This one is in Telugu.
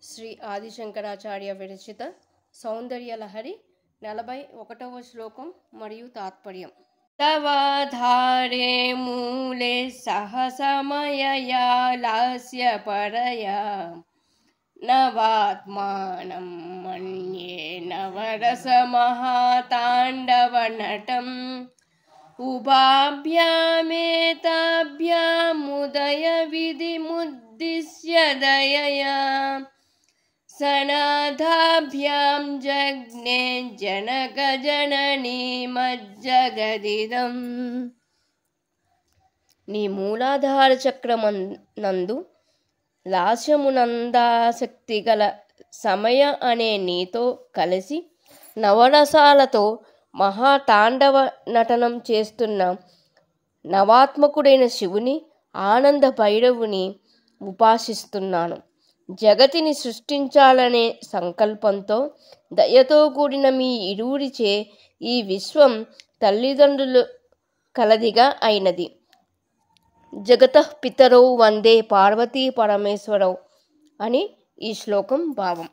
శ్రీ ఆదిశంకరాచార్య విరచిత సౌందర్యలహరి 41వ శ్లోకం మరియు తాత్పర్యం. తవాధారే మూలే సహసమయయా లాస్యపరయా నవాత్మానం మన్యే నవరసమహాతాండవనటం ఉభాభ్యామేతాభ్యాముదయ విధిముద్దిశ్య దయయా సనాథాభ్యాం జగ్నే జనకజననీమజ్జగదిదం. నీ మూలాధార చక్రమందు లాస్యమునందాసక్తి గల సమయ అనే నీతో కలిసి నవరసాలతో మహాతాండవ నటనం చేస్తున్న నవాత్మకుడైన శివుని ఆనంద భైరవుని ఉపాసిస్తున్నాను. జగతిని సృష్టించాలనే సంకల్పంతో దయతో కూడిన మీ ఇరువురిచే ఈ విశ్వం తల్లిదండ్రులు కలదిగా అయినది. జగతః పితరౌ వందే పార్వతీ పరమేశ్వరౌ అని ఈ శ్లోకం భావం.